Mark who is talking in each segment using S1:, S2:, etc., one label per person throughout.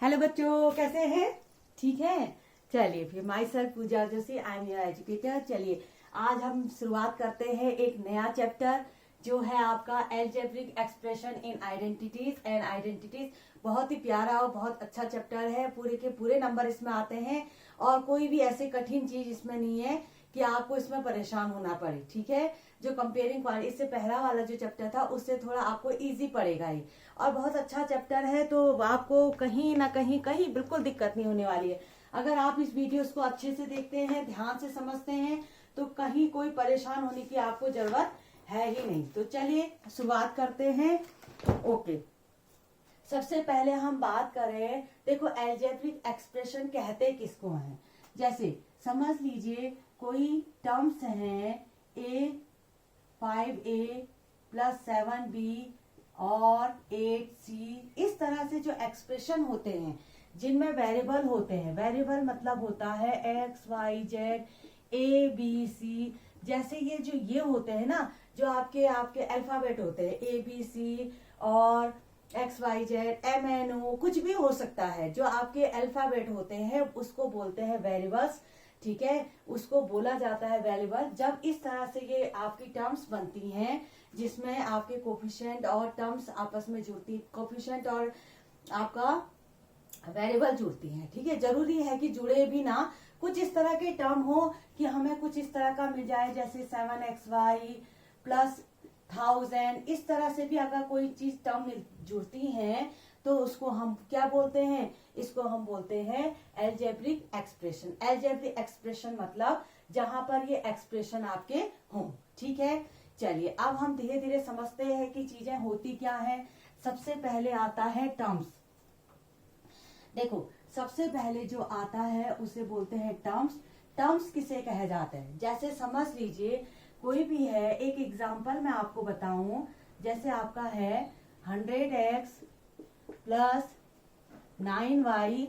S1: Hello बच्चों, कैसे हैं? ठीक है। चलिए फिर myself Pooja Joshi, I am your educator. चलिए आज हम शुरुआत करते हैं एक नया चैप्टर जो है आपका algebraic expression in identities and identities. बहुत ही प्यारा और बहुत अच्छा चैप्टर है। पूरे के पूरे नंबर इसमें आते हैं और कोई भी ऐसी कठिन चीज इसमें नहीं है कि आपको इसमें परेशान होना पड़े। ठीक है, जो कंपेयरिंग इससे पहला वाला जो चैप्टर था उससे थोड़ा आपको इजी पड़ेगा ही, और बहुत अच्छा चैप्टर है, तो आपको कहीं ना कहीं बिल्कुल दिक्कत नहीं होने वाली है। अगर आप इस वीडियोस को अच्छे से देखते हैं, ध्यान से समझते हैं, तो कहीं कोई परेशान होने की आपको जरूरत है ही नहीं। तो चलिए शुरुआत करते हैं। ओके, सबसे पहले हम बात करें, देखो एल्जेब्रिक एक्सप्रेशन कहते किसको हैं। जैसे समझ लीजिए कोई टर्म्स हैं A5A प्लस 7B और 8C, इस तरह से जो एक्सप्रेशन होते हैं जिनमें वेरिएबल होते हैं। वेरिएबल मतलब होता है XYZ ABC। जैसे ये होते हैं ना, जो आपके अल्फाबेट होते हैं ABC और XYZ MNO, कुछ भी हो सकता है। जो आपके अल्फाबेट होते हैं उसको बोलते हैं वेरिएबल्स। ठीक है, उसको बोला जाता है वेरिएबल। जब इस तरह से ये आपकी टर्म्स बनती हैं जिसमें आपके कोफिशिएंट और टर्म्स आपस में जुड़ती, कोफिशिएंट और आपका वेरिएबल जुड़ती हैं। ठीक है, जरूरी है कि जुड़े भी ना, कुछ इस तरह के टर्म हो कि हमें कुछ इस तरह का मिल जाए, जैसे 7XY प्लस 1000। इस तरह से भी अगर कोई चीज टर्म जुड़ती हैं तो उसको हम क्या बोलते हैं? इसको हम बोलते हैं एल्जेब्रिक एक्सप्रेशन। एल्जेब्रिक एक्सप्रेशन मतलब जहां पर ये एक्सप्रेशन आपके हों। ठीक है, चलिए अब हम धीरे धीरे समझते हैं कि चीजें होती क्या है। सबसे पहले आता है टर्म्स। देखो सबसे पहले जो आता है उसे बोलते हैं टर्म्स। टर्म्स किसे कहे जाते हैं? जैसे समझ लीजिए कोई भी है, एक एग्जांपल मैं आपको बताऊं। जैसे आपका है 100x plus 9y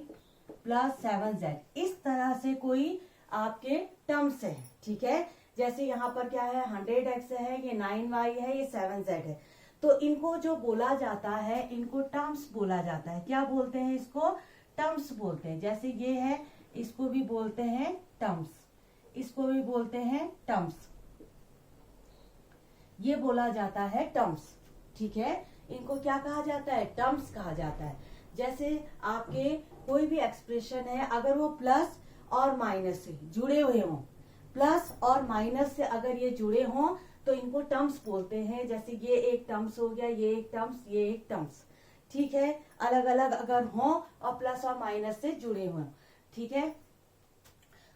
S1: plus 7z, इस तरह से कोई आपके टर्म्स है। ठीक है, जैसे यहाँ पर क्या है, 100x है, ये 9y है, ये 7z है। तो इनको जो बोला जाता है इनको टर्म्स बोला जाता है। क्या बोलते हैं? इसको टर्म्स बोलते हैं। जैसे ये है, इसको भी बोलते हैं टर्म्स, इसको भी बोलते हैं टर्म्स, ये बोला जाता है टर्म्स। ठीक है, इनको क्या कहा जाता है? टर्म्स कहा जाता है। जैसे आपके कोई भी एक्सप्रेशन है, अगर वो प्लस और माइनस से जुड़े हुए हों, प्लस और माइनस से अगर ये जुड़े हों तो इनको टर्म्स बोलते हैं। जैसे ये एक टर्म्स हो गया, ये एक टर्म्स, ये एक टर्म्स। ठीक है, अलग अलग अगर हों और प्लस और माइनस से जुड़े हों। ठीक है,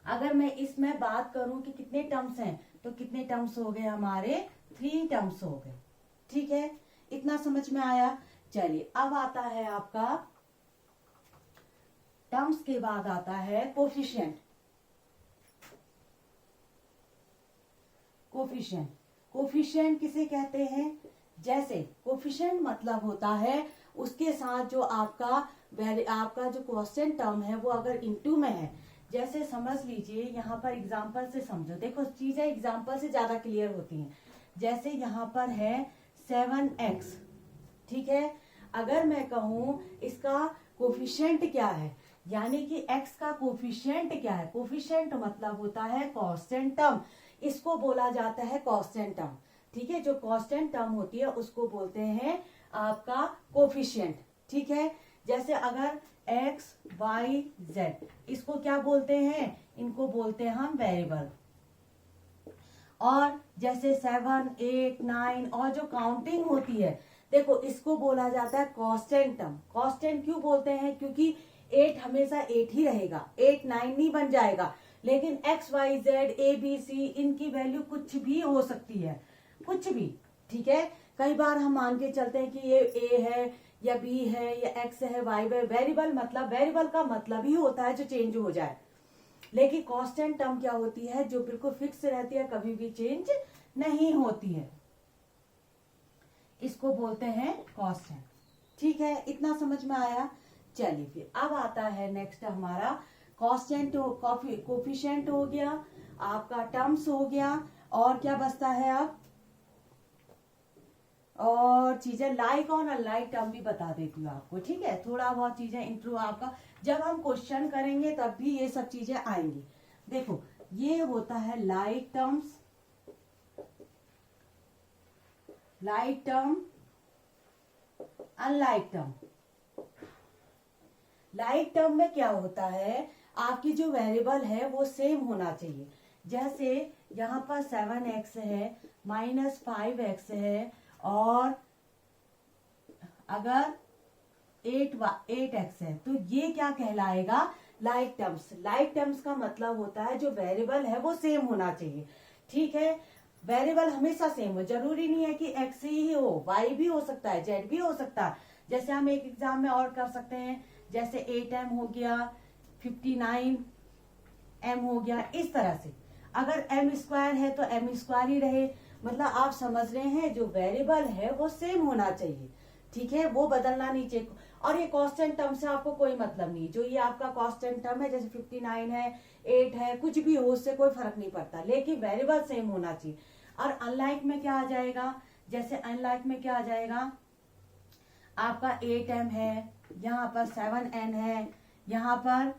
S1: अगर मैं इसमें बात करूं कि कितने टर्म्स हैं, तो कितने टर्म्स हो गए हमारे? 3 टर्म्स हो गए। ठीक है, इतना समझ में आया। चलिए अब आता है आपका टर्म्स के बाद आता है कोफिशिएंट। कोफिशिएंट, कोफिशिएंट किसे कहते हैं? जैसे कोफिशिएंट मतलब होता है उसके साथ जो आपका जो क्वेश्चन टर्म है वो अगर इनटू में है। जैसे समझ लीजिए यहाँ पर एग्जांपल से समझो, देखो चीजें एग्जांपल से ज्यादा क्लियर होती हैं। जैसे यहाँ पर है 7x। ठीक है, अगर मैं कहूं इसका कोफिशिएंट क्या है, यानी कि x का कोफिशिएंट क्या है? कोफिशिएंट मतलब होता है कांस्टेंट टर्म, इसको बोला जाता है कांस्टेंट टर्म। ठीक है, जो कांस्टेंट टर्म होती है उसको बोलते हैं आपका कोफिशिएंट। ठीक है, जैसे अगर XYZ, इसको क्या बोलते हैं? इनको बोलते हैं हम वेरिएबल। और जैसे 7, 8, 9 और जो काउंटिंग होती है, देखो इसको बोला जाता है कांस्टेंट टर्म। कांस्टेंट क्यों बोलते हैं? क्योंकि 8 हमेशा 8 ही रहेगा, 8 9 नहीं बन जाएगा। लेकिन XYZ ABC इनकी वैल्यू कुछ भी हो सकती है, कुछ भी। ठीक है, कई बार हम मान के चलते हैं कि ये A है या B है या X है, Y है। वेरिएबल मतलब, वेरिएबल का मतलब ही होता है जो चेंज हो जाए। लेकिन कांस्टेंट टर्म क्या होती है? जो बिल्कुल फिक्स रहती है, कभी भी चेंज नहीं होती है, इसको बोलते हैं कांस्टेंट। ठीक है, इतना समझ में आया। चलिए फिर अब आता है नेक्स्ट हमारा कांस्टेंट, कोफिशिएंट हो गया, आपका टर्म्स हो गया, और क्या बचता है अब? और चीजें लाइक और अनलाइक टर्म भी बता देती हूँ आपको, ठीक है। थोड़ा बहुत चीजें इंट्रो आपका जब हम क्वेश्चन करेंगे तब भी ये सब चीजें आएंगी। देखो ये होता है like terms, like term, unlike term. Like term में क्या होता है, आपकी जो वेरिएबल है वो सेम होना चाहिए। जैसे यहाँ पर 7x है, -5x है, और अगर 8x है, तो ये क्या कहलाएगा, लाइक टर्म्स। लाइक टर्म्स का मतलब होता है जो वेरिएबल है वो सेम होना चाहिए, ठीक है। वेरिएबल हमेशा सेम हो, जरूरी नहीं है कि x ही हो, y भी हो सकता है, z भी हो सकता है। जैसे हम एक एग्जाम में और कर सकते हैं, जैसे 8m हो गया, 59m हो गया, इस तरह से। अगर m² है तो m² ही रहे, मतलब आप समझ रहे हैं जो वेरिएबल है वो सेम होना चाहिए, ठीक है, वो बदलना नहीं चाहिए। और ये कांस्टेंट टर्म से आपको कोई मतलब नहीं, जो ये आपका कांस्टेंट टर्म है, जैसे 59 है, 8 है, कुछ भी हो, उससे कोई फर्क नहीं पड़ता, लेकिन वेरिएबल सेम होना चाहिए। और अनलाइक में क्या आ जाएगा, जैसे अनलाइक में क्या आ जाएगा, आपका 8m है, यहाँ पर 7n है, यहाँ पर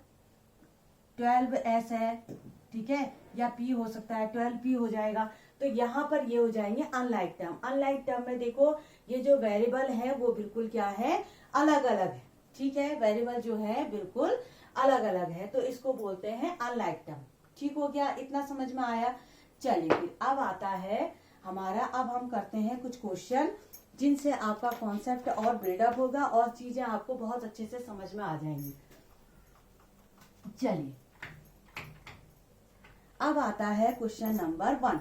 S1: 12s है, ठीक है, या p हो सकता है, 12p हो जाएगा। तो यहाँ पर ये हो जाएंगे अनलाइक टर्म। अनलाइक टर्म में देखो ये जो वेरिएबल है वो बिल्कुल क्या है, अलग अलग है, ठीक है, वेरिएबल जो है बिल्कुल अलग अलग है, तो इसको बोलते हैं अनलाइक टर्म। ठीक हो गया, इतना समझ में आया। चलिए फिर अब आता है हमारा, अब हम करते हैं कुछ क्वेश्चन जिनसे आपका कॉन्सेप्ट और बिल्डअप होगा और चीजें आपको बहुत अच्छे से समझ में आ जाएंगी। चलिए अब आता है क्वेश्चन नंबर 1।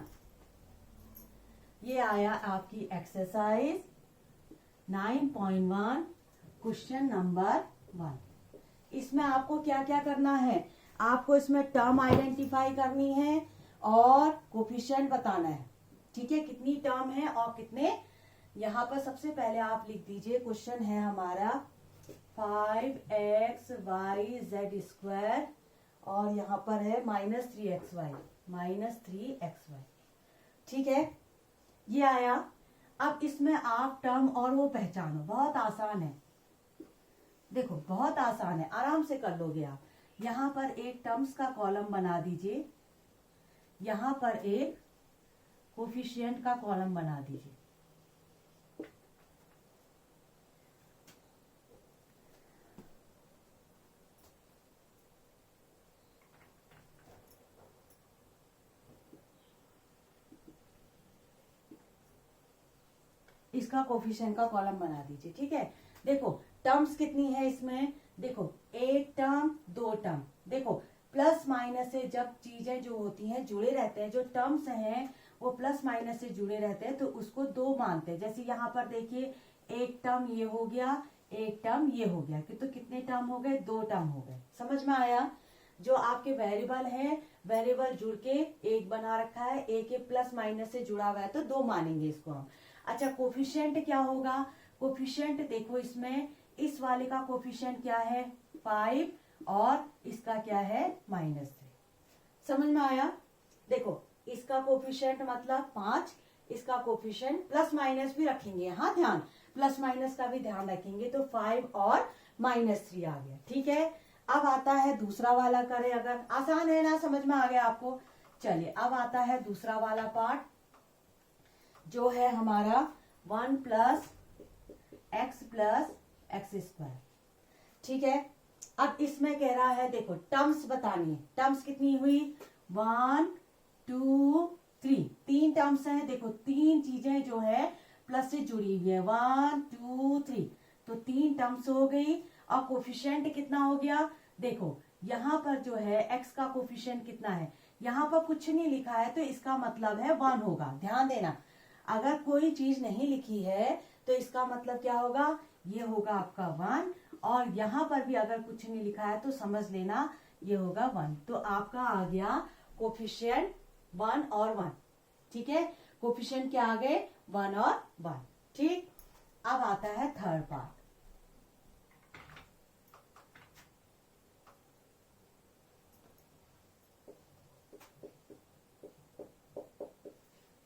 S1: ये आया आपकी एक्सरसाइज 9.1 क्वेश्चन नंबर 1। इसमें आपको क्या क्या करना है, आपको इसमें टर्म आइडेंटिफाई करनी है और कोफिशिएंट बताना है, ठीक है, कितनी टर्म है और कितने। यहाँ पर सबसे पहले आप लिख दीजिए, क्वेश्चन है हमारा 5xyz², और यहाँ पर है -3xy, ठीक है, ये आया। अब इसमें आप टर्म और वो पहचानो, बहुत आसान है, देखो बहुत आसान है, आराम से कर लोगे आप। यहाँ पर एक टर्म्स का कॉलम बना दीजिए, यहाँ पर एक कोफिशिएंट का कॉलम बना दीजिए। इसका कोफिशिएंट का कॉलम बना दीजिए, ठीक है। देखो टर्म्स कितनी है इसमें, देखो एक टर्म, दो टर्म। देखो प्लस माइनस से जब चीजें जो होती हैं जुड़े रहते हैं, जो टर्म्स हैं वो प्लस माइनस से जुड़े रहते हैं, तो उसको दो मानते हैं। जैसे यहाँ पर देखिए, एक टर्म ये हो गया, एक टर्म ये हो गया, तो कितने टर्म हो गए, दो टर्म हो गए। समझ में आया। जो आपके वेरिएबल है, वेरिएबल जुड़ के एक बना रखा है, एक प्लस माइनस से जुड़ा हुआ है, तो दो मानेंगे इसको हम। अच्छा कोफिशिएंट क्या होगा, कोफिशिएंट देखो इसमें इस वाले का कोफिशिएंट क्या है 5, और इसका क्या है -3। समझ में आया। देखो इसका कोफिशिएंट मतलब 5, इसका कोफिशिएंट प्लस माइनस भी रखेंगे, हाँ ध्यान, प्लस माइनस का भी ध्यान रखेंगे, तो 5 और -3 आ गया, ठीक है। अब आता है दूसरा वाला करें, अगर आसान है ना, समझ में आ गया आपको। चलिए अब आता है दूसरा वाला पार्ट, जो है हमारा 1 + x + x², ठीक है। अब इसमें कह रहा है, देखो टर्म्स बतानी है, टर्म्स कितनी हुई 1 2 3, 3 टर्म्स हैं। देखो तीन चीजें जो है प्लस से जुड़ी हुई है, 1 2 3, तो 3 टर्म्स हो गई। और कोफिशिएंट कितना हो गया, देखो यहाँ पर जो है x का कोफिशिएंट कितना है, यहाँ पर कुछ नहीं लिखा है, तो इसका मतलब है 1 होगा। ध्यान देना, अगर कोई चीज नहीं लिखी है तो इसका मतलब क्या होगा, ये होगा आपका 1, और यहाँ पर भी अगर कुछ नहीं लिखा है तो समझ लेना ये होगा 1। तो आपका आ गया कोफिशिएंट 1 और 1, ठीक है। कोफिशिएंट क्या आ गए 1 और 1, ठीक। अब आता है थर्ड पार्ट।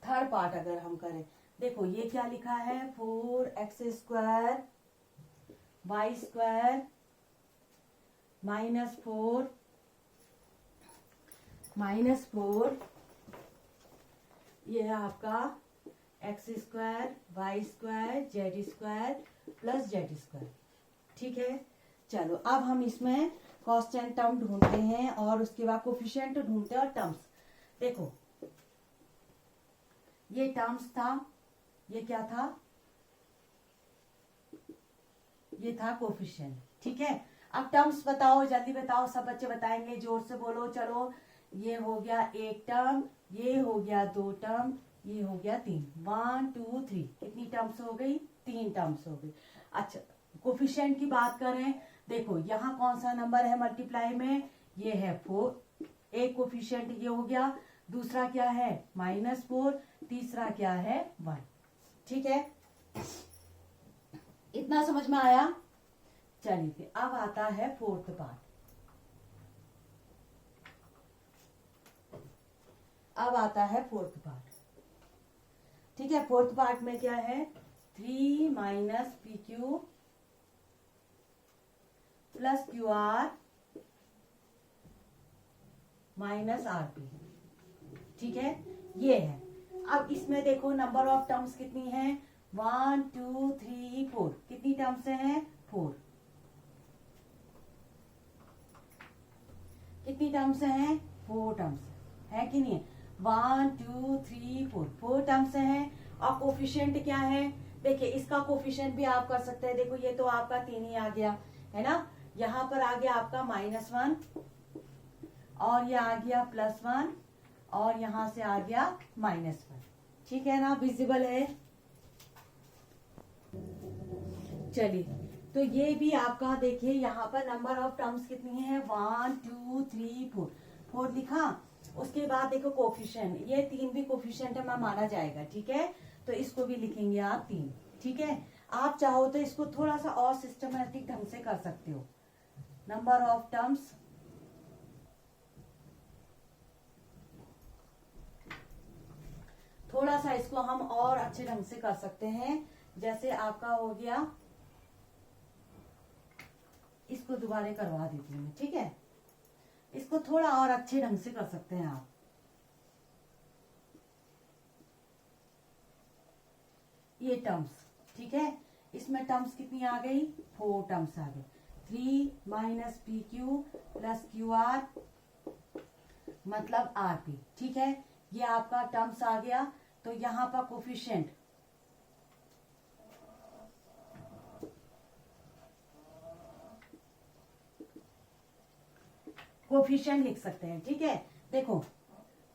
S1: थर्ड पार्ट अगर हम करें, देखो ये क्या लिखा है, 4x² y² -4 ये है आपका x² y² z² plus z²। ठीक है, चलो अब हम इसमें कांस्टेंट टर्म ढूंढते हैं और उसके बाद कोफिशिएंट ढूंढते हैं और टर्म्स। देखो ये टर्म्स था, ये क्या था, ये था कोफिशिएंट। ठीक है, अब टर्म्स बताओ, जल्दी बताओ, सब बच्चे बताएंगे, जोर से बोलो। चलो ये हो गया एक टर्म, ये हो गया दो टर्म, ये हो गया तीन। 1 2 3 कितनी टर्म्स हो गई, 3 टर्म्स हो गई। अच्छा कोफिशिएंट की बात करें, देखो यहाँ कौन सा नंबर है मल्टीप्लाई में, ये है 4। एक कोफिशिएंट ये हो गया, दूसरा क्या है -4, तीसरा क्या है 1। ठीक है, इतना समझ में आया। चलिए फिर अब आता है फोर्थ पार्ट। अब आता है फोर्थ पार्ट। ठीक है, फोर्थ पार्ट में क्या है, 3 - PQ plus QR minus RP। ठीक है, ये है। अब इसमें देखो नंबर ऑफ टर्म्स कितनी है, 1 2 3 4। कितनी टर्म्स हैं, 4। कितनी टर्म्स हैं, 4 टर्म्स है कि नहीं, 1 2 3 4 टर्म्स हैं। और कोफिशिएंट क्या है, देखिए इसका कोफिशिएंट भी आप कर सकते हैं। देखो ये तो आपका 3 ही आ गया है ना, यहाँ पर आ गया आपका -1 और ये आ गया +1 और यहाँ से आ गया -1। ठीक है ना, विजिबल है। चलिए तो ये भी आपका देखिए यहाँ पर नंबर ऑफ टर्म्स कितनी है, 1 2 3 4 लिखा। उसके बाद देखो कोफिशिएंट, ये 3 भी कोफिशिएंट में माना जाएगा। ठीक है, तो इसको भी लिखेंगे आप 3। ठीक है, आप चाहो तो इसको थोड़ा सा और सिस्टमेटिक ढंग से कर सकते हो। नंबर ऑफ टर्म्स थोड़ा सा इसको हम और अच्छे ढंग से कर सकते हैं। जैसे आपका हो गया, इसको दोबारा करवा देती हूँ। ठीक है, इसको थोड़ा और अच्छे ढंग से कर सकते हैं आप। ये टर्म्स, ठीक है, इसमें टर्म्स कितनी आ गई, 4 टर्म्स आ गई। 3 - PQ प्लस QR मतलब RP। ठीक है, ये आपका टर्म्स आ गया। तो यहाँ पर कोफिशिएंट लिख सकते हैं। ठीक है, देखो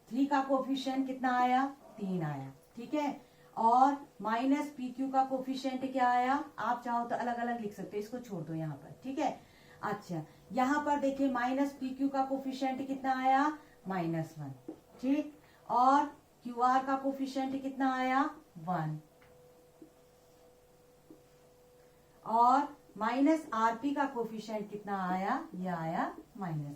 S1: 3 का कोफिशिएंट कितना आया, 3 आया। ठीक है, और -PQ का कोफिशिएंट क्या आया, आप चाहो तो अलग अलग लिख सकते हो, इसको छोड़ दो यहाँ पर। ठीक है, अच्छा यहाँ पर देखिए -PQ का कोफिशिएंट कितना आया, -1। ठीक, और QR का कोफिशिएंट कितना आया, 1। और -RP का कोफिशिएंट कितना आया, ये आया -1।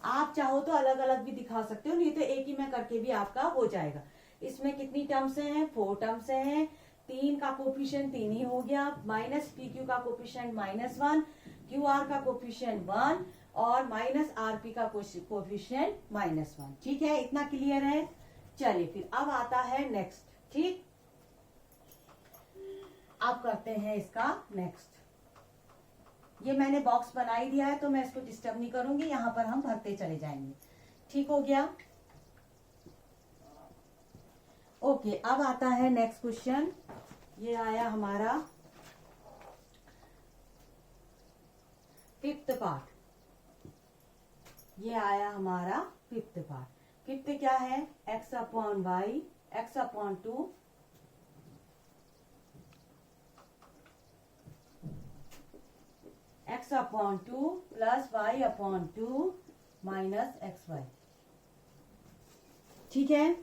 S1: आप चाहो तो अलग अलग भी दिखा सकते हो, नहीं तो एक ही में करके भी आपका हो जाएगा। इसमें कितनी टर्म्स हैं, 4 टर्म्स हैं। 3 का कोफिशिएंट 3 ही हो गया, -PQ का कोफिशिएंट -1, QR का कोफिशिएंट 1 और -RP का कोफिशिएंट -1। ठीक है, इतना क्लियर है। चलिए फिर अब आता है नेक्स्ट। ठीक, अब करते हैं इसका नेक्स्ट। ये मैंने बॉक्स बना ही दिया है तो मैं इसको डिस्टर्ब नहीं करूंगी, यहाँ पर हम भरते चले जाएंगे। ठीक हो गया, ओके। अब आता है नेक्स्ट क्वेश्चन। ये आया हमारा 5th पार्ट। ये आया हमारा 5th पार्ट। 5th क्या है, x/y x/2 x/2 plus y/2 minus xy। ठीक है,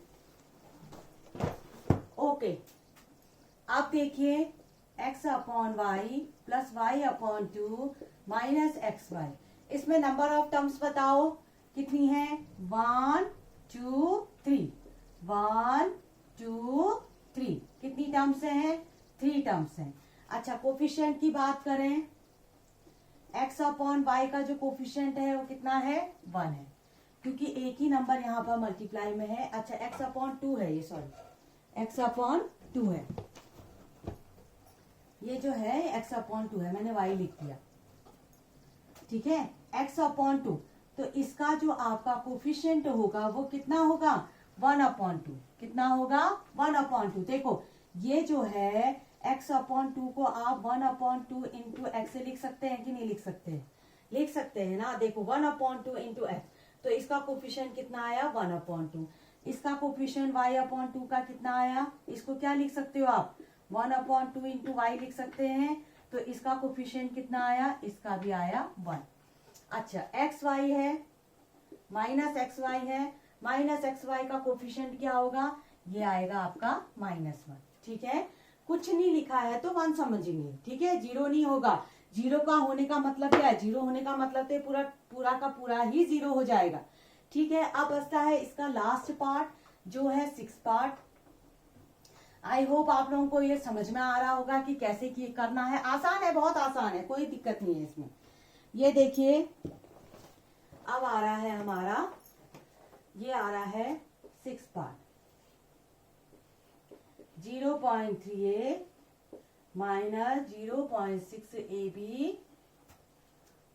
S1: ओके। अब देखिए x/y plus y/2 minus xy, इसमें नंबर ऑफ टर्म्स बताओ कितनी है, 1 2 3 1 2 3। कितनी टर्म्स हैं? 3 टर्म्स हैं। अच्छा, कोफिशिएंट की बात करें, x अपॉन वाई का जो कोफिशिएंट है वो कितना है? 1 है, क्योंकि एक ही नंबर यहाँ पर मल्टीप्लाई में है। अच्छा, x अपॉन 2 है ये, सॉरी x अपॉन 2 है, ये जो है x अपॉन 2 है, मैंने y लिख दिया, ठीक है। x अपॉन 2, तो इसका जो आपका कोफिशिएंट होगा वो कितना होगा? 1 अपॉन 2। कितना होगा? 1 अपॉन 2। देखो ये जो है x अपॉन 2 को आप 1 अपॉन 2 इंटू एक्स से लिख सकते हैं कि नहीं लिख सकते हैं? लिख सकते हैं ना। देखो 1 अपॉन 2 इंटू एक्स, तो इसका कोफिशिएंट कितना आया? 1 अपॉन 2। इसका कोफिशिएंट y अपॉन 2 का कितना आया? इसको क्या लिख सकते हो आप? 1 अपॉन 2 इंटू वाई लिख सकते हैं। तो इसका कोफिशिएंट कितना आया? इसका भी आया 1। अच्छा, एक्स वाई है, माइनस एक्स वाई है, माइनस एक्स वाई का कोफिशिएंट क्या होगा? ये आएगा आपका -1, ठीक है। कुछ नहीं लिखा है तो 1 समझिए, ठीक है। 0 नहीं होगा। 0 का होने का मतलब क्या है? 0 होने का मतलब तो पूरा पूरा का पूरा ही 0 हो जाएगा, ठीक है। अब बचता है इसका लास्ट पार्ट जो है 6 पार्ट। आई होप आप लोगों को ये समझ में आ रहा होगा कि कैसे करना है। आसान है, बहुत आसान है, कोई दिक्कत नहीं है इसमें। ये देखिए, अब आ रहा है हमारा, ये आ रहा है 6 part. 0.3a minus 0.6ab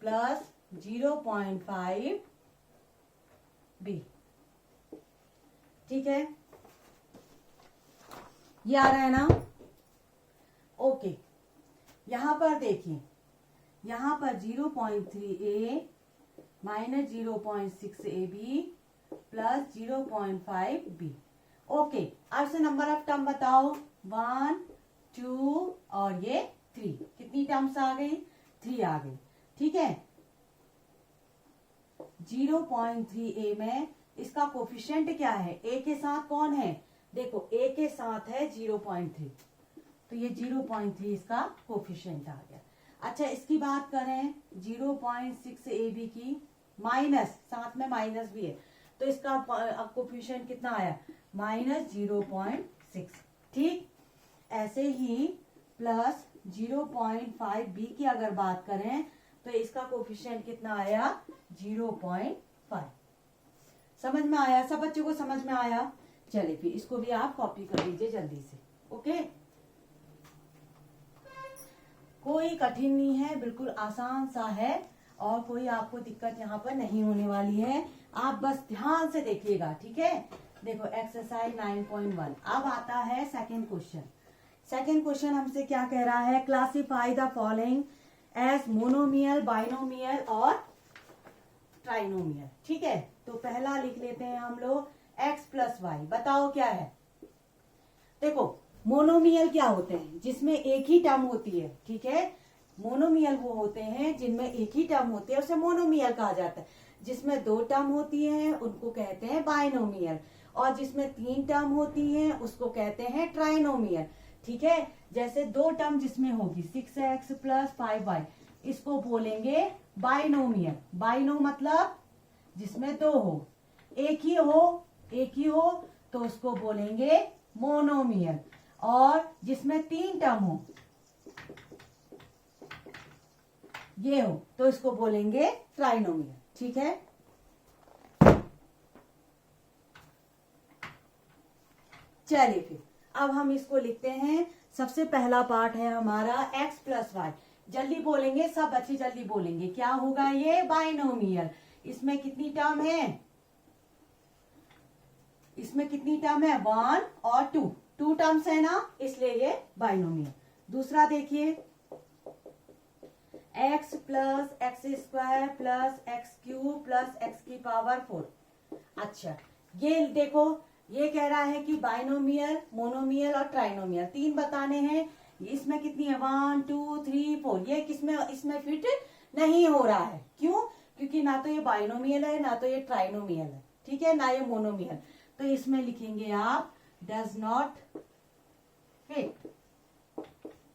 S1: plus 0.5b, ठीक है। ये आ रहा है ना? ओके, यहां पर देखिए, यहां पर 0.3a minus 0.6ab plus 0.5b। Okay, अब से नंबर ऑफ टर्म बताओ। 1, 2 और ये 3। कितनी टर्म्स आ गई? 3 आ गई, ठीक है। 0.3a में इसका कोफिशिएंट क्या है? a के साथ कौन है? देखो a के साथ है 0.3, तो ये 0.3 इसका कोफिशिएंट आ गया। अच्छा, इसकी बात करें 0.6ab की, माइनस, साथ में माइनस भी है, तो इसका कोफिशिएंट कितना आया? -0.6, ठीक। ऐसे ही प्लस 0.5b की अगर बात करें तो इसका कोफिशिएंट कितना आया? 0.5। समझ में आया? सब बच्चों को समझ में आया? चलिए फिर इसको भी आप कॉपी कर लीजिए जल्दी से। ओके, कोई कठिन नहीं है, बिल्कुल आसान सा है और कोई आपको दिक्कत यहाँ पर नहीं होने वाली है। आप बस ध्यान से देखिएगा, ठीक है। देखो एक्सरसाइज 9.1। अब आता है सेकंड क्वेश्चन। सेकंड क्वेश्चन हमसे क्या कह रहा है? Classify the following as monomial, binomial और ट्राइनोमियल, ठीक है। तो पहला लिख लेते हैं हम लोग x प्लस वाई। बताओ क्या है? देखो मोनोमियल क्या होते हैं? जिसमें एक ही टर्म होती है, ठीक है। मोनोमियल वो होते हैं जिनमें एक ही टर्म होती है, उसे मोनोमियल कहा जाता है। जिसमें 2 टर्म होती है उनको कहते हैं बाइनोमियल, और जिसमें 3 टर्म होती है उसको कहते हैं ट्राइनोमियल, ठीक है। जैसे 2 टर्म जिसमें होगी 6x प्लस 5y, इसको बोलेंगे बाइनोमियल। बाइनो मतलब जिसमें 2 हो, एक ही हो तो उसको बोलेंगे मोनोमियल, और जिसमें 3 टर्म हो, ये हो, तो इसको बोलेंगे ट्राइनोमियल, ठीक है। चलिए फिर अब हम इसको लिखते हैं। सबसे पहला पार्ट है हमारा x प्लस वाई। जल्दी बोलेंगे सब बच्चे, जल्दी बोलेंगे। क्या होगा ये? बाइनोमियल। इसमें कितनी टर्म है? इसमें कितनी टर्म है? 1 और 2, 2 टर्म्स है ना, इसलिए ये बाइनोमियल। दूसरा देखिए, x plus x square plus x cube plus x की पावर 4। अच्छा, ये देखो, ये कह रहा है कि बाइनोमियल, मोनोमियल और ट्राइनोमियल 3 बताने हैं। इसमें कितनी है? 1, 2, 3, 4। ये किसमें इसमें फिट नहीं हो रहा है। क्यों? क्योंकि ना तो ये बाइनोमियल है, ना तो ये ट्राइनोमियल है, ठीक है, ना ये मोनोमियल। तो इसमें लिखेंगे आप डज नॉट फिट।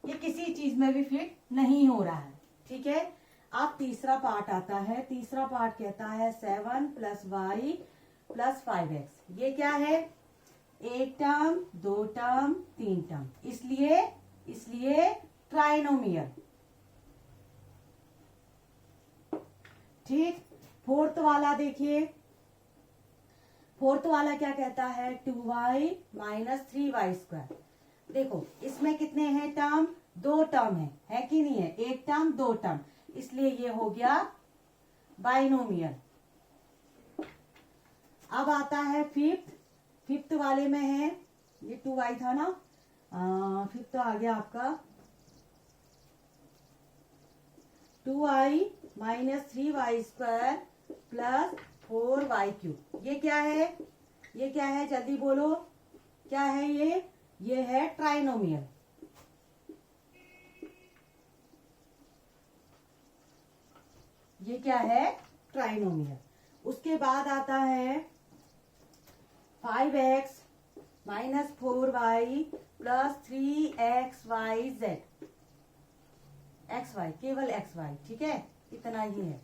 S1: ये किसी चीज में भी फिट नहीं हो रहा है, ठीक है। अब तीसरा पार्ट आता है। तीसरा पार्ट कहता है 7 प्लस वाई प्लस 5x। ये क्या है? एक टर्म, दो टर्म, तीन टर्म, इसलिए ट्राइनोमियल। ठीक। फोर्थ वाला देखिए, फोर्थ वाला क्या कहता है, 2y माइनस 3y स्क्वायर। देखो इसमें कितने हैं टर्म, दो टर्म है कि नहीं है, एक टर्म दो टर्म, इसलिए ये हो गया बाइनोमियल। अब आता है फिफ्थ, फिफ्थ वाले में है, ये 2y था ना, फिफ्थ आ गया आपका 2y minus 3y square plus 4y cube. ये क्या है, ये क्या है, जल्दी बोलो क्या है ये है ट्राइनोमियल। ये क्या है, ट्राइनोमियल। उसके बाद आता है 5x minus 4y plus 3xyz, xy केवल xy, ठीक है, इतना ही है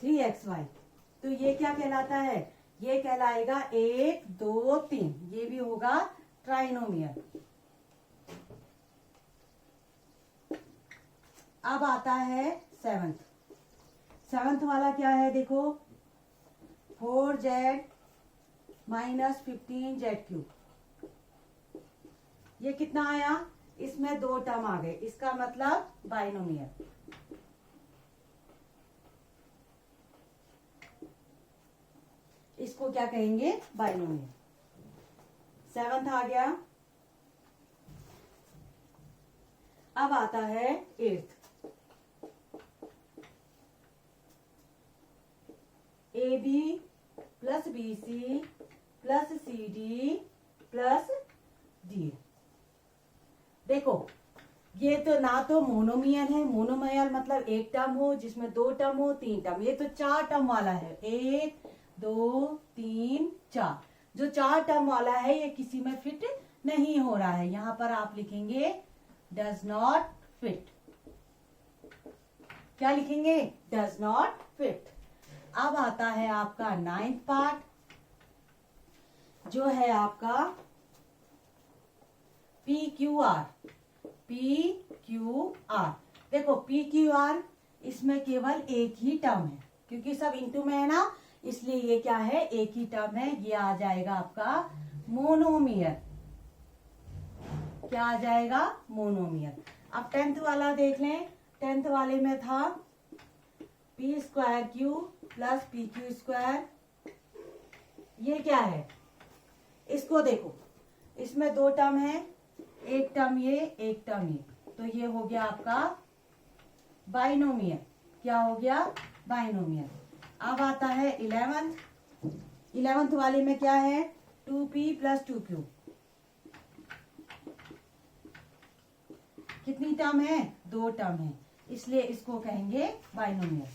S1: 3xy। तो ये क्या कहलाता है, ये कहलाएगा 1 2 3, ये भी होगा ट्राइनोमियल। अब आता है सेवंथ, सेवंथ वाला क्या है, देखो 4z माइनस 15z क्यूब। ये कितना आया, इसमें दो टर्म आ गए, इसका मतलब बाइनोमियल। इसको क्या कहेंगे, बाइनोमियल। सेवंथ आ गया। अब आता है eighth, A B plus B C plus C D plus D. देखो ये तो ना तो मोनोमियल है, मोनोमियल मतलब एक टर्म हो जिसमें दो टर्म हो, तीन टर्म, ये तो चार टर्म वाला है, 1 2 3 4। जो चार टर्म वाला है ये किसी में फिट नहीं हो रहा है, यहां पर आप लिखेंगे डज नॉट फिट। क्या लिखेंगे, डज नॉट फिट। अब आता है आपका नाइन्थ पार्ट, जो है आपका PQR, PQR। देखो PQR इसमें केवल एक ही टर्म है, क्योंकि सब इंटू में है ना, इसलिए ये क्या है, एक ही टर्म है, ये आ जाएगा आपका मोनोमियल। क्या आ जाएगा, मोनोमियल। अब टेंथ वाला देख लें, टेंथ वाले में था p square Q plus P Q square. ये क्या है, इसको देखो, इसमें दो टर्म है, एक टर्म ये एक टर्म ये, तो ये हो गया आपका बाइनोमियल। क्या हो गया, बाइनोमियल। अब आता है 11th, 11th वाले में क्या है, 2p प्लस 2q। कितनी टर्म है, दो टर्म है, इसलिए इसको कहेंगे बाइनोमियल।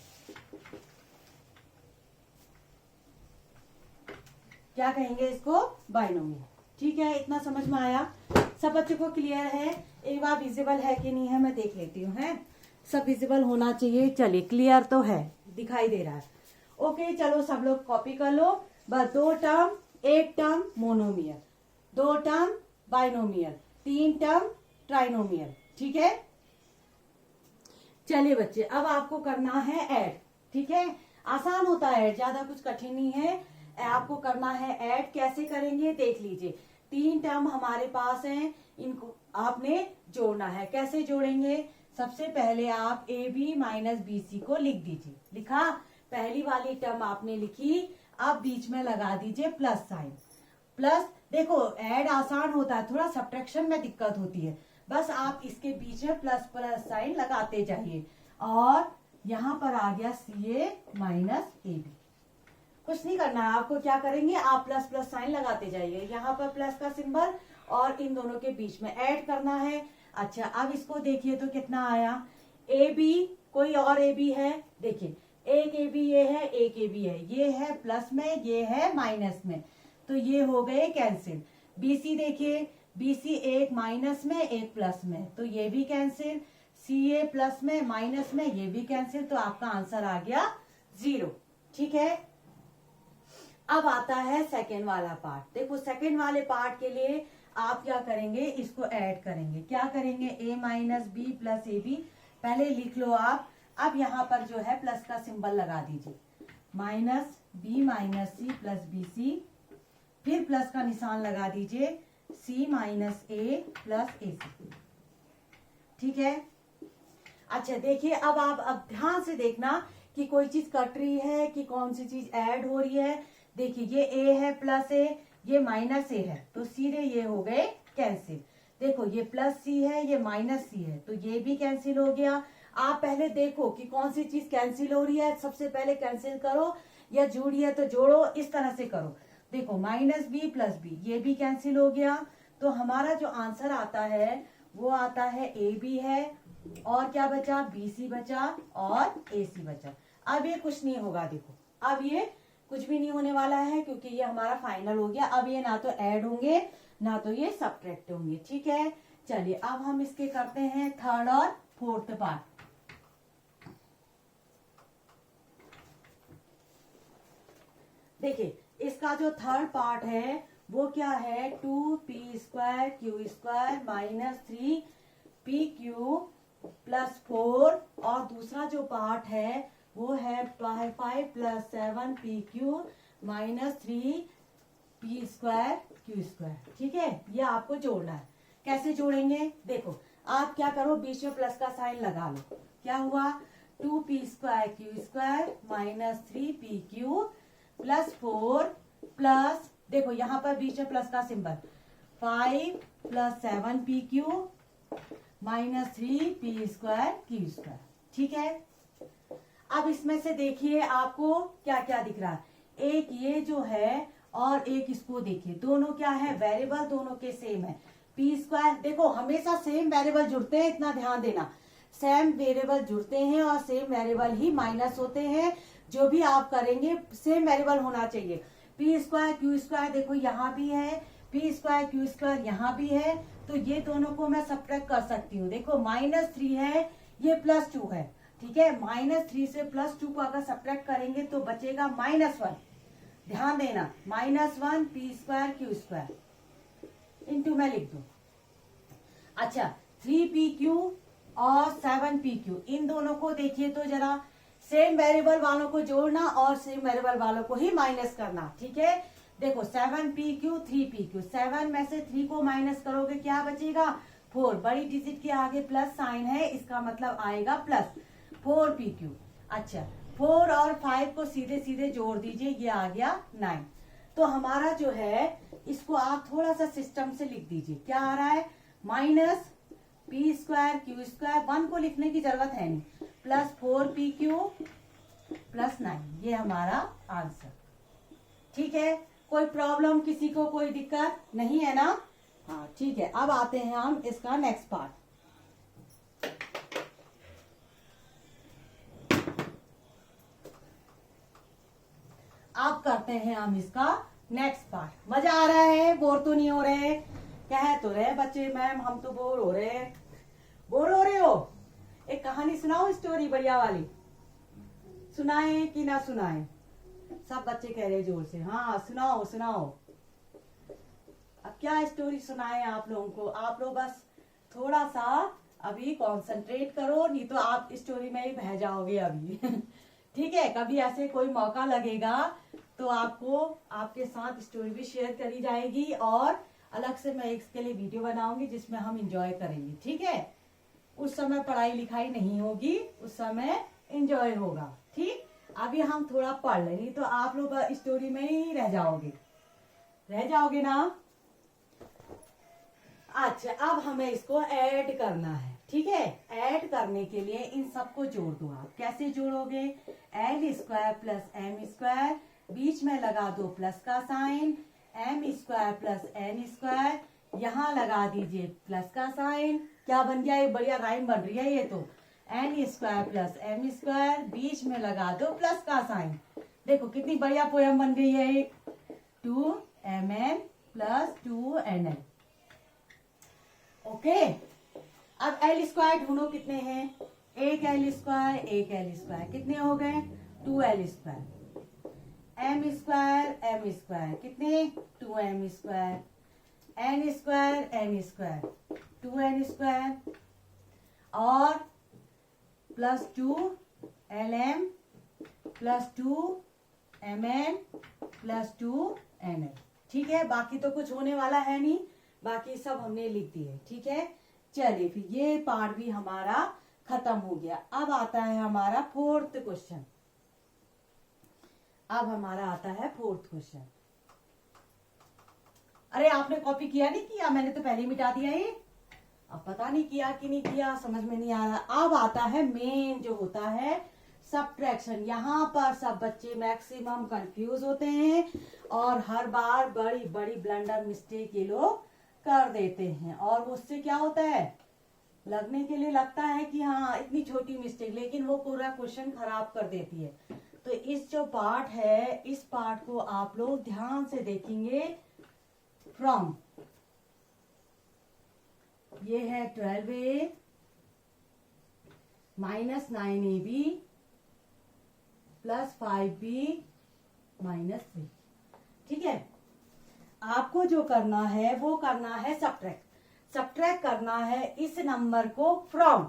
S1: क्या कहेंगे इसको, बाइनोमियल। ठीक है, इतना समझ में आया, सब बच्चों को क्लियर है। एक बार विजिबल है कि नहीं है मैं देख लेती हूँ, है सब विजिबल होना चाहिए। चलिए क्लियर तो है, दिखाई दे रहा है। ओके चलो सब लोग कॉपी कर लो। बस दो टर्म, एक टर्म मोनोमियल, दो टर्म बाइनोमियल, तीन टर्म ट्राइनोमियल। ठीक है, चलिए बच्चे अब आपको करना है ऐड। ठीक है, आसान होता है, ज्यादा कुछ कठिन नहीं है। आपको करना है ऐड। कैसे करेंगे देख लीजिए। तीन टर्म हमारे पास हैं, इनको आपने जोड़ना है। कैसे जोड़ेंगे, सबसे पहले आप A B minus B C को लिख दीजिए। लिखा, पहली वाली टर्म आपने लिखी, अब बीच में लगा दीजिए प्लस साइन। प्लस, देखो ऐड आसान होता है, थोड़ा सब्ट्रैक्शन में दिक्कत होती है, बस आप इसके बीच में प्लस प्लस साइन लगाते जाइए। और यहाँ पर आ गया सी ए माइनस ए बी। कुछ नहीं करना है आपको, क्या करेंगे आप प्लस प्लस साइन लगाते जाइए, यहाँ पर प्लस का सिंबल और इन दोनों के बीच में ऐड करना है। अच्छा अब इसको देखिए तो कितना आया, ए बी, कोई और ए बी है, देखिए एक ए बी ये है, एक ए बी है, ये है प्लस में, ये है माइनस में, तो ये हो गए कैंसिल। बी सी देखिए, बी सी एक माइनस में एक प्लस में, तो ये भी कैंसिल। सी ए प्लस में माइनस में, ये भी कैंसिल, तो आपका आंसर आ गया 0। ठीक है, अब आता है सेकेंड वाला पार्ट। देखो सेकेंड वाले पार्ट के लिए आप क्या करेंगे, इसको ऐड करेंगे। क्या करेंगे, a minus B plus A B, पहले लिख लो आप। अब यहाँ पर जो है प्लस का सिंबल लगा दीजिए, minus B minus C plus B C, फिर प्लस का निशान लगा दीजिए, c minus A plus A C. ठीक है। अच्छा देखिए, अब ध्यान से देखना कि कोई चीज कट रही है कि कौन सी चीज ऐड हो रही है। देखिए ये a है प्लस ए, ये माइनस ए है, तो सीधे ये हो गए कैंसिल। देखो ये प्लस सी है, ये माइनस सी है, तो ये भी कैंसिल हो गया। आप पहले देखो कि कौन सी चीज कैंसिल हो रही है, सबसे पहले कैंसिल करो, या जुड़ी है तो जोड़ो, इस तरह से करो। देखो माइनस बी प्लस बी, ये भी कैंसिल हो गया। तो हमारा जो आंसर आता है वो आता है ए बी है, और क्या बचा, बी सी बचा और ए सी बचा। अब ये कुछ नहीं होगा, देखो अब ये कुछ भी नहीं होने वाला है, क्योंकि ये हमारा फाइनल हो गया। अब ये ना तो ऐड होंगे ना तो ये सब्ट्रैक्ट होंगे। ठीक है, चलिए अब हम इसके करते हैं थर्ड और फोर्थ पार्ट। देखिए इसका जो थर्ड पार्ट है वो क्या है, 2p² q² minus 3pq plus 4, और दूसरा जो पार्ट है वो है 5 plus 7pq minus 3p² q²। ठीक है, ये आपको जोड़ना है। कैसे जोड़ेंगे, देखो आप क्या करो, बीच में प्लस का साइन लगा लो। क्या हुआ, 2p² q² minus 3pq plus 4 plus, देखो यहाँ पर बीच में प्लस का symbol, 5 plus 7pq minus 3p² q²। ठीक है, अब इसमें से देखिए आपको क्या क्या दिख रहा है, एक ये जो है और एक इसको देखिए, दोनों क्या है, वेरिएबल दोनों के सेम है। p², देखो हमेशा सेम वेरिएबल जुड़ते हैं, इतना ध्यान देना, सेम वेरिएबल जुड़ते हैं और सेम वेरिएबल ही माइनस होते हैं। जो भी आप करेंगे सेम वेरिएबल होना चाहिए। p² q², देखो यहाँ भी है, p² q² यहाँ भी है, तो ये दोनों को मैं सब्ट्रैक्ट कर सकती हूँ। देखो -3 है, ये +2 है। ठीक है, -3 से +2 को अगर सब्ट्रैक्ट करेंगे तो बचेगा -1। ध्यान देना, -1 p² q² इंटू में लिख दो। अच्छा 3pq और 7pq, इन दोनों को देखिए तो जरा, सेम वेरिएबल वालों को जोड़ना और सेम वेरिएबल वालों को ही माइनस करना। ठीक है, देखो 7pq 3pq, 7 में से 3 को माइनस करोगे क्या बचेगा, 4। बड़ी डिजिट के आगे प्लस साइन है, इसका मतलब आएगा प्लस 4pq। अच्छा 4 और 5 को सीधे सीधे जोड़ दीजिए, ये आ गया 9। तो हमारा जो है इसको आप थोड़ा सा सिस्टम से लिख दीजिए। क्या आ रहा है, माइनस p² q², 1 को लिखने की जरूरत है नहीं, प्लस 4pq प्लस 9, ये हमारा आंसर। ठीक है, कोई प्रॉब्लम किसी को, कोई दिक्कत नहीं है ना। हाँ ठीक है, अब आते हैं हम इसका नेक्स्ट पार्ट। अब करते हैं हम इसका नेक्स्ट पार्ट। मजा आ रहा है, बोर तो नहीं हो रहे, कह तो रहे बच्चे मैम हम तो बोर हो रहे हैं। बोर हो रहे हो, एक कहानी सुनाओ, स्टोरी बढ़िया वाली, सुनाए कि ना सुनाए। सब बच्चे कह रहे जोर से, हाँ सुनाओ सुनाओ। अब क्या स्टोरी सुनाए आप लोगों को, आप लोग बस थोड़ा सा अभी कंसंट्रेट करो, नहीं तो आप स्टोरी में ही बह जाओगे अभी। ठीक है, कभी ऐसे कोई मौका लगेगा तो आपको आपके साथ स्टोरी भी शेयर करी जाएगी, और अलग से मैं इसके लिए वीडियो बनाऊंगी जिसमें हम एंजॉय करेंगे। ठीक है, उस समय पढ़ाई लिखाई नहीं होगी, उस समय एंजॉय होगा। ठीक, अभी हम थोड़ा पढ़ लें, नहीं तो आप लोग स्टोरी में ही रह जाओगे ना। अच्छा अब हमें इसको ऐड करना है। ठीक है, ऐड करने के लिए इन सबको जोड़ दो। आप कैसे जोड़ोगे, l² प्लस m², बीच में लगा दो प्लस का साइन, m² प्लस n², यहाँ लगा दीजिए प्लस का साइन। क्या बन गया, ये बढ़िया राइम बन रही है ये तो, n² प्लस m², बीच में लगा दो प्लस का साइन। देखो कितनी बढ़िया पोयम बन गई है, 2mn प्लस 2nn। ओके, अब l² ढूंढो, कितने हैं, एक l² एक l², कितने हो गए, 2l²। एम स्क्वायर कितने 2m², n स्क्वायर 2n² और plus 2lm plus 2mn plus 2nl। ठीक है, बाकी तो कुछ होने वाला है नहीं, बाकी सब हमने लिख दिए। ठीक है, चलिए फिर ये पार्ट भी हमारा खत्म हो गया। अब आता है हमारा फोर्थ क्वेश्चन। अरे आपने कॉपी किया नहीं किया? मैंने तो पहले ही मिटा दिया ये। अब पता नहीं किया कि नहीं किया, समझ में नहीं आ रहा। अब आता है मेन जो होता है सब्ट्रैक्शन। यहाँ पर सब बच्चे मैक्सिमम कंफ्यूज होते हैं और हर बार बड़ी बड़ी ब्लंडर मिस्टेक ये लोग कर देते हैं, और उससे क्या होता है, लगने के लिए लगता है कि हाँ इतनी छोटी मिस्टेक, लेकिन वो पूरा क्वेश्चन खराब कर देती है। तो इस जो पार्ट है, इस पार्ट को आप लोग ध्यान से देखेंगे। फ्रॉम ये है 12a minus 9ab plus 5b minus 3। ठीक है, आपको जो करना है वो करना है सब्ट्रैक्ट करना है इस नंबर को फ्रॉम।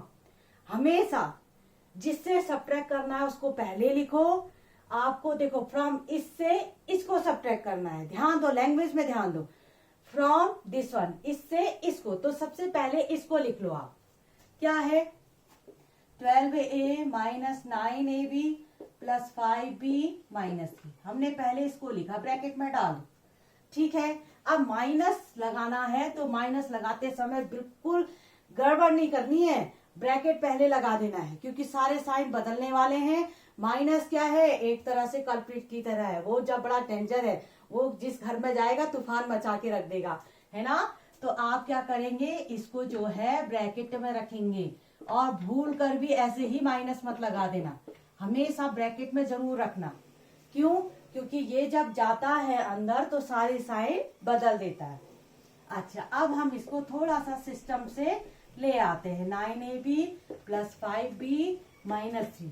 S1: हमेशा जिससे सब्ट्रैक्ट करना है उसको पहले लिखो। आपको देखो फ्रॉम इससे इसको सब्ट्रैक्ट करना है, ध्यान दो, लैंग्वेज में ध्यान दो। फ्रॉम दिस वन, इससे इसको, तो सबसे पहले इसको लिख लो आप। क्या है 12a minus 9ab plus 5b minus 3। हमने पहले इसको लिखा, ब्रैकेट में डाल दो। ठीक है, अब माइनस लगाना है तो माइनस लगाते समय बिल्कुल गड़बड़ नहीं करनी है, ब्रैकेट पहले लगा देना है, क्योंकि सारे साइन बदलने वाले हैं। माइनस क्या है, एक तरह से कल्प्रिट की तरह है, वो जब बड़ा डेंजर है, वो जिस घर में जाएगा तूफान मचा के रख देगा, है ना। तो आप क्या करेंगे, इसको जो है ब्रैकेट में रखेंगे, और भूल कर भी ऐसे ही माइनस मत लगा देना, हमेशा ब्रैकेट में जरूर रखना। क्यों? क्योंकि ये जब जाता है अंदर तो सारे साइन बदल देता है। अच्छा, अब हम इसको थोड़ा सा सिस्टम से ले आते हैं। 9ab प्लस 5b माइनस 3,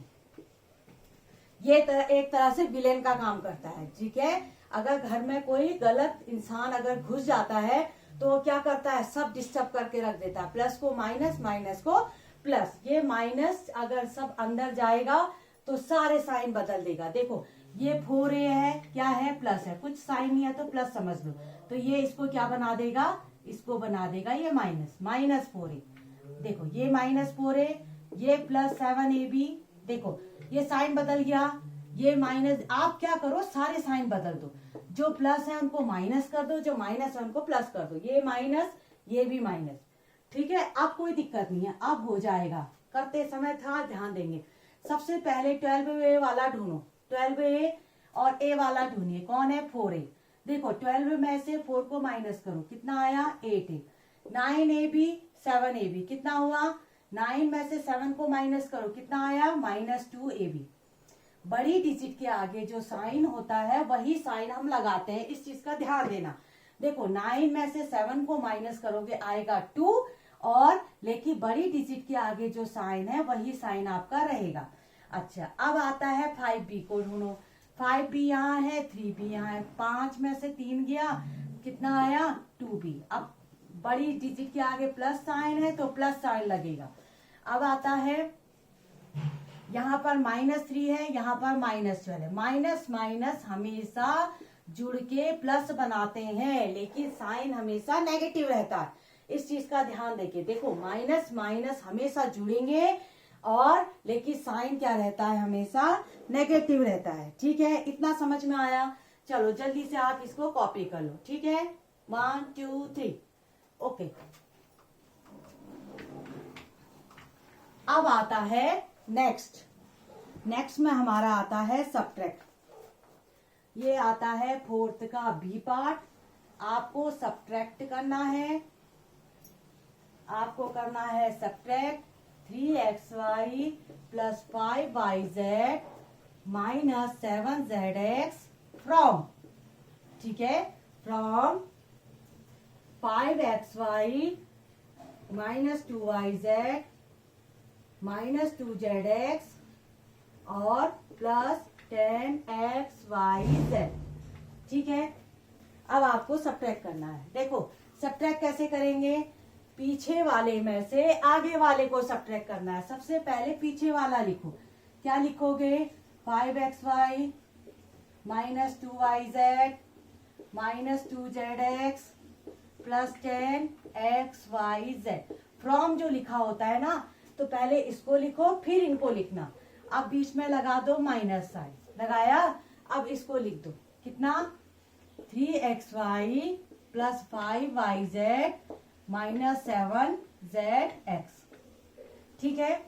S1: ये एक तरह से विलेन का काम करता है। ठीक है, अगर घर में कोई गलत इंसान अगर घुस जाता है तो वो क्या करता है, सब डिस्टर्ब करके रख देता है। प्लस को माइनस, माइनस को प्लस, ये माइनस अगर सब अंदर जाएगा तो सारे साइन बदल देगा। देखो ये 4a है, क्या है, प्लस है, कुछ साइन नहीं है तो प्लस समझ लो, तो ये इसको क्या बना देगा, इसको बना देगा ये माइनस, माइनस 4a। देखो ये माइनस 4a, ये प्लस 7ab। देखो ये साइन बदल गया, ये माइनस। आप क्या करो, सारे साइन बदल दो, जो प्लस है उनको माइनस कर दो, जो माइनस है उनको प्लस कर दो। ये माइनस, ये भी माइनस। ठीक है, अब कोई दिक्कत नहीं है, अब हो जाएगा। करते समय था ध्यान देंगे। सबसे पहले 12a वाला ढूंढो, 12a और a वाला ढूंढिए। कौन है, 4a। देखो 12 में से 4 को माइनस करो, कितना आया, 8a। 9ab 7ab, कितना हुआ, 9 में से 7 को माइनस करो, कितना आया, माइनस 2ab। बड़ी डिजिट के आगे जो साइन होता है वही साइन हम लगाते हैं, इस चीज का ध्यान देना। देखो 9 में से 7 को माइनस करोगे आएगा 2, और लेकिन बड़ी डिजिट के आगे जो साइन है वही साइन आपका रहेगा। अच्छा, अब आता है 5b को ढूंढो। 5b यहाँ है, 3b यहाँ है, 5 में से 3 गया, कितना आया, 2b। अब बड़ी डिजिट के आगे प्लस साइन है तो प्लस साइन लगेगा। अब आता है यहाँ पर -3 है, यहाँ पर -12 है। माइनस माइनस हमेशा जुड़ के प्लस बनाते हैं, लेकिन साइन हमेशा नेगेटिव रहता है, इस चीज का ध्यान देके। देखो माइनस माइनस हमेशा जुड़ेंगे, और लेकिन साइन क्या रहता है, हमेशा नेगेटिव रहता है। ठीक है, इतना समझ में आया। चलो जल्दी से आप इसको कॉपी कर लो। ठीक है, 1 2 3 ओके। अब आता है नेक्स्ट में हमारा आता है सब्ट्रैक्ट। ये आता है 4th का बी पार्ट। आपको सब्ट्रैक्ट करना है, आपको करना है subtract 3xy plus 5yz minus 7zx from, ठीक है, from 5xy minus 2yz minus 2zx और प्लस 10xyz। आपको सब्ट्रैक्ट करना है। देखो सब्ट्रैक्ट कैसे करेंगे, पीछे वाले में से आगे वाले को सब्ट्रैक्ट करना है। सबसे पहले पीछे वाला लिखो, क्या लिखोगे, 5xy minus 2yz minus 2zx plus 10xyz। From जो लिखा होता है ना, तो पहले इसको लिखो फिर इनको लिखना। अब बीच में लगा दो माइनस साइन, लगाया, अब इसको लिख दो, कितना, 3xy plus 5yz minus 7zx। ठीक है,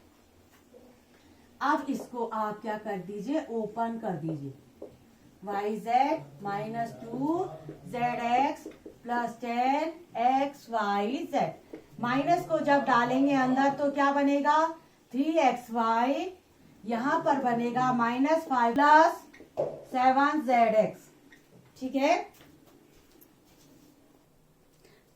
S1: अब इसको आप क्या कर दीजिए, ओपन कर दीजिए, yz minus 2zx plus 10xyz। Minus को जब डालेंगे अंदर तो क्या बनेगा, 3xy, यहां पर बनेगा माइनस 5 प्लस 7zx। ठीक है,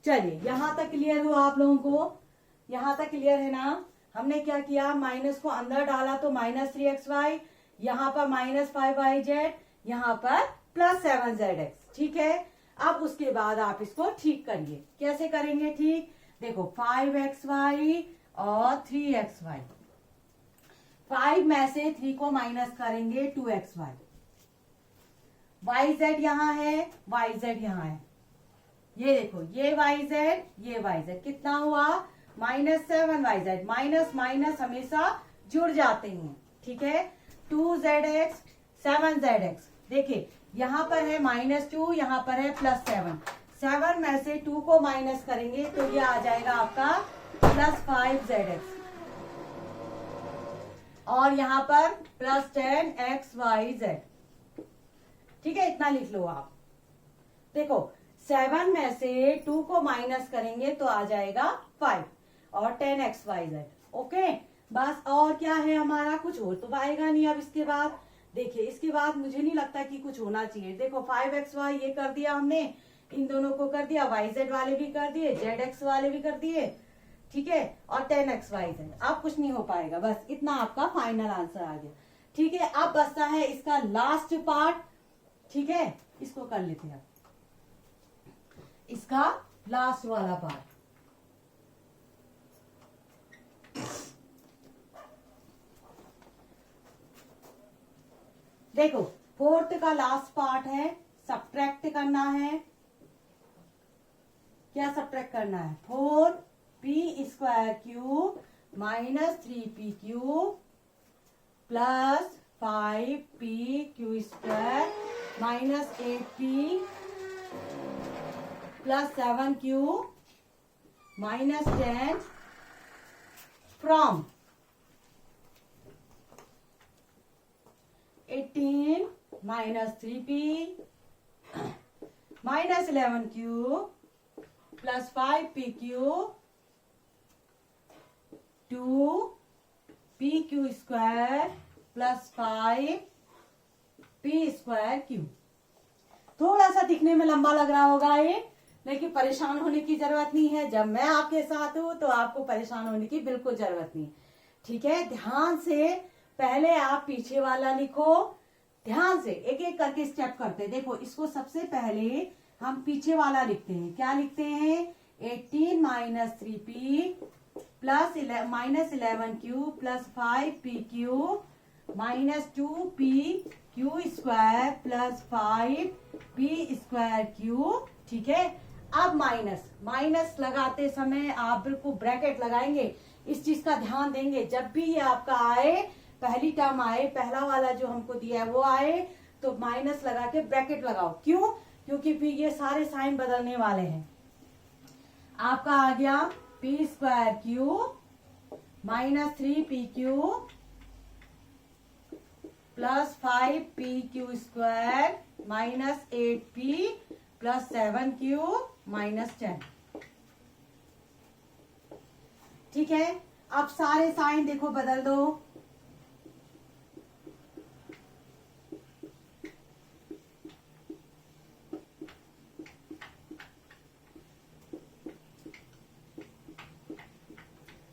S1: चलिए यहां तक क्लियर हुआ आप लोगों को, यहां तक क्लियर है ना। हमने क्या किया, माइनस को अंदर डाला तो माइनस 3xy, यहाँ पर माइनस 5yz, यहाँ पर प्लस 7zx। ठीक है, अब उसके बाद आप इसको ठीक करिए। कैसे करेंगे ठीक, देखो 5xy और 3xy, 5 में से 3 को माइनस करेंगे 2xy, yz यहाँ है, yz यहाँ है, ये देखो ये yz कितना हुआ, माइनस 7yz। माइनस माइनस हमेशा जुड़ जाते हैं। ठीक है, 2zx 7zx, देखिए यहाँ पर है -2, यहाँ पर है +7, 7 में से 2 को माइनस करेंगे तो ये आ जाएगा आपका +5zx, और यहाँ पर +10xyz। ठीक है, इतना लिख लो आप। देखो 7 में से 2 को माइनस करेंगे तो आ जाएगा 5 और 10xyz। ओके, बस और क्या है हमारा, कुछ हो तो आएगा नहीं। अब इसके बाद देखिए, इसके बाद मुझे नहीं लगता कि कुछ होना चाहिए। देखो 5xy ये कर दिया हमने, इन दोनों को कर दिया, yz वाले भी कर दिए, zx वाले भी कर दिए। ठीक है, और 10xyz, अब कुछ नहीं हो पाएगा। बस इतना आपका फाइनल आंसर आ गया। ठीक है, अब बचता है इसका लास्ट पार्ट। ठीक है, इसको कर लेते हैं, इसका लास्ट वाला पार्ट। देखो 4th का लास्ट पार्ट है, सब्ट्रैक्ट करना है। क्या सब्ट्रैक्ट करना है, 4p² cube minus 3p³ plus 5p² minus 8p plus 7q minus 10 from 18 minus 3p minus 11q plus 5p³ 2pq² plus 5p²q। थोड़ा सा दिखने में लंबा लग रहा होगा ये, लेकिन परेशान होने की जरूरत नहीं है। जब मैं आपके साथ हूं तो आपको परेशान होने की बिल्कुल जरूरत नहीं। ठीक है, ध्यान से पहले आप पीछे वाला लिखो, ध्यान से एक एक करके स्टेप करते हैं। देखो इसको सबसे पहले हम पीछे वाला लिखते हैं। क्या लिखते हैं, 18 minus 3p plus minus 11q plus 5pq minus 2pq² plus 5p²q। ठीक है, अब माइनस लगाते समय आप बिल्कुल ब्रैकेट लगाएंगे। इस चीज का ध्यान देंगे, जब भी ये आपका आए, पहली टर्म आए, पहला वाला जो हमको दिया है वो आए, तो माइनस लगा के ब्रैकेट लगाओ। क्यों, क्योंकि फिर ये सारे साइन बदलने वाले हैं। आपका आ गया p² minus 3pq plus 5pq² minus 8p plus 7q minus 10। ठीक है, अब सारे साइन देखो बदल दो।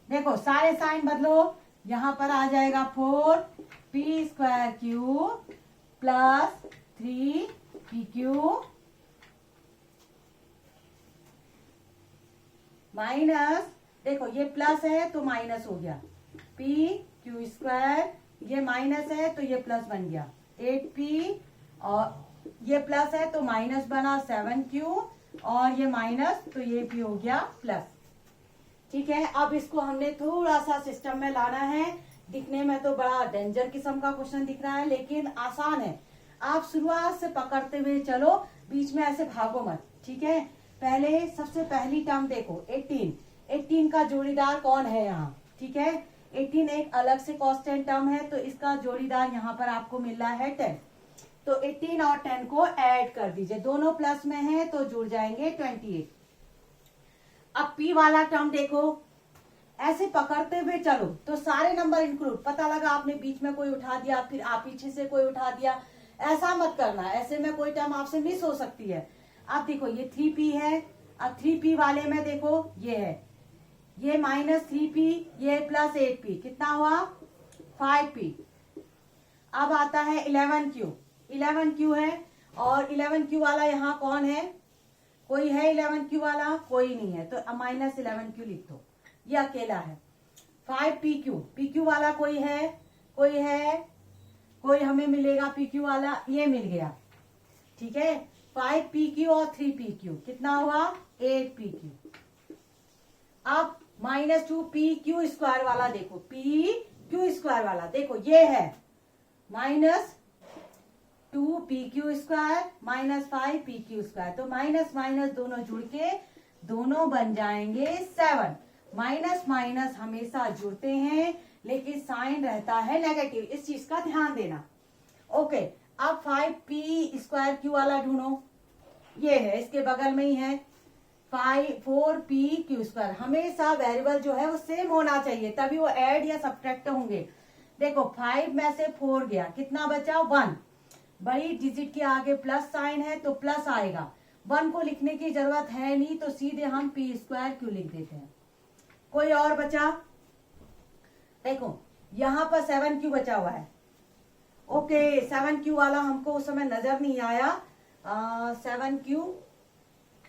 S1: देखो सारे साइन बदलो, यहां पर आ जाएगा 4p² प्लस 3pq माइनस, देखो ये प्लस है तो माइनस हो गया, पी क्यू स्क्वायर, ये माइनस है तो ये प्लस बन गया 8p, और ये प्लस है तो माइनस बना 7q, और ये माइनस तो ये भी हो गया प्लस। ठीक है, अब इसको हमने थोड़ा सा सिस्टम में लाना है। दिखने में तो बड़ा डेंजर किस्म का क्वेश्चन दिख रहा है, लेकिन आसान है। आप शुरुआत से पकड़ते हुए चलो, बीच में ऐसे भागो मत। ठीक है, पहले सबसे पहली टर्म देखो 18 का जोड़ीदार कौन है यहाँ। ठीक है, 18 एक अलग से कांस्टेंट टर्म है, तो इसका जोड़ीदार यहाँ पर आपको मिल रहा है 10। तो 18 और 10 को ऐड कर दीजिए, दोनों प्लस में है तो जुड़ जाएंगे 28। अब p वाला टर्म देखो, ऐसे पकड़ते हुए चलो तो सारे नंबर इंक्लूड, पता लगा आपने बीच में कोई उठा दिया, फिर आप पीछे से कोई उठा दिया, ऐसा मत करना, ऐसे में कोई टर्म आपसे मिस हो सकती है। अब देखो ये 3p है, अब 3p वाले में देखो ये है, ये माइनस 3p, ये प्लस 8p, कितना हुआ 5p। अब आता है 11q है, और 11q वाला यहाँ कौन है, कोई है 11q वाला, कोई नहीं है, तो माइनस 11q लिख दो, ये अकेला है। 5pq वाला कोई है, कोई हमें मिलेगा pq वाला, ये मिल गया। ठीक है, 5pq और 3pq कितना हुआ 8pq। अब -2pq स्क्वायर वाला देखो, pq स्क्वायर वाला देखो ये है -2pq स्क्वायर -5pq स्क्वायर, तो माइनस माइनस दोनों जुड़ के दोनों बन जाएंगे 7। माइनस माइनस हमेशा जुड़ते हैं, लेकिन साइन रहता है नेगेटिव, इस चीज का ध्यान देना। ओके, अब 5p स्क्वायर क्यू वाला ढूंढो, ये है इसके बगल में ही है 4pq स्क्वायर। हमेशा वेरिएबल जो है वो सेम होना चाहिए, तभी वो ऐड या सब्ट्रैक्ट होंगे। देखो 5 में से 4 गया, कितना बचा 1, बड़ी डिजिट के आगे प्लस साइन है तो प्लस आएगा, 1 को लिखने की जरूरत है नहीं, तो सीधे हम p स्क्वायर क्यू लिख देते हैं। कोई और बचा, देखो यहाँ पर 7q बचा हुआ है। ओके, 7q वाला हमको उस समय नजर नहीं आया, 7q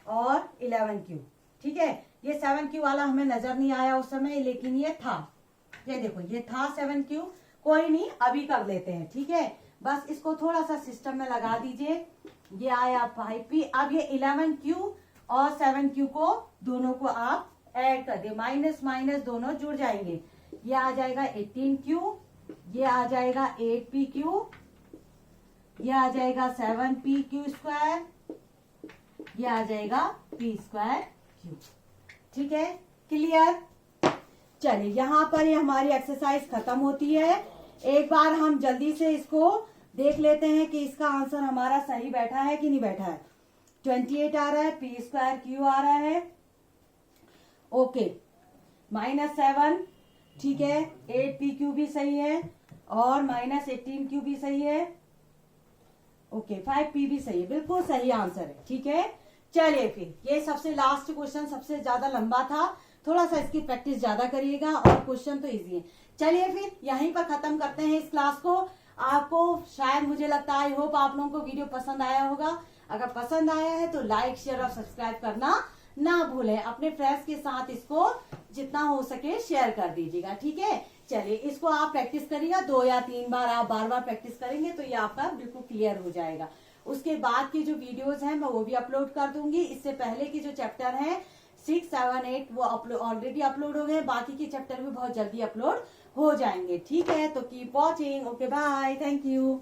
S1: और 11q। ठीक है, ये 7q वाला हमें नजर नहीं आया उस समय, लेकिन ये था, ये देखो ये था 7q, कोई नहीं अभी कर लेते हैं। ठीक है, बस इसको थोड़ा सा सिस्टम में लगा दीजिए, ये आया 5p। अब ये 11q और 7q को दोनों को आप ऐड कर दे, माइनस माइनस दोनों जुड़ जाएंगे, ये आ जाएगा 18q, ये आ जाएगा 8pq, ये आ जाएगा 7pq स्क्वायर, ये आ जाएगा p स्क्वायर q। ठीक है, क्लियर। चलिए यहाँ पर ये हमारी एक्सरसाइज खत्म होती है। एक बार हम जल्दी से इसको देख लेते हैं कि इसका आंसर हमारा सही बैठा है कि नहीं बैठा है। 28 आ रहा है, p स्क्वायर q आ रहा है। ओके, -7, ठीक है, 8pq भी सही है, और -18q भी सही है। ओके, 5p भी सही है, बिल्कुल सही आंसर है। ठीक है, चलिए फिर ये सबसे लास्ट क्वेश्चन सबसे ज्यादा लंबा था, थोड़ा सा इसकी प्रैक्टिस ज्यादा करिएगा, और क्वेश्चन तो इजी है। चलिए फिर यहीं पर खत्म करते हैं इस क्लास को। आपको शायद, मुझे लगता है, आई होप आप लोगों को वीडियो पसंद आया होगा। अगर पसंद आया है तो लाइक शेयर और सब्सक्राइब करना ना भूलें। अपने फ्रेंड्स के साथ इसको जितना हो सके शेयर कर दीजिएगा। ठीक है, चलिए इसको आप प्रैक्टिस करिएगा, 2 या 3 बार आप बार प्रैक्टिस करेंगे तो ये आपका बिल्कुल क्लियर हो जाएगा। उसके बाद की जो वीडियोस हैं मैं वो भी अपलोड कर दूंगी। इससे पहले की जो चैप्टर है 6, 7, 8 वो ऑलरेडी अपलोड हो गए, बाकी के चैप्टर भी बहुत जल्दी अपलोड हो जाएंगे। ठीक है, तो keep watching. Okay, bye, thank you.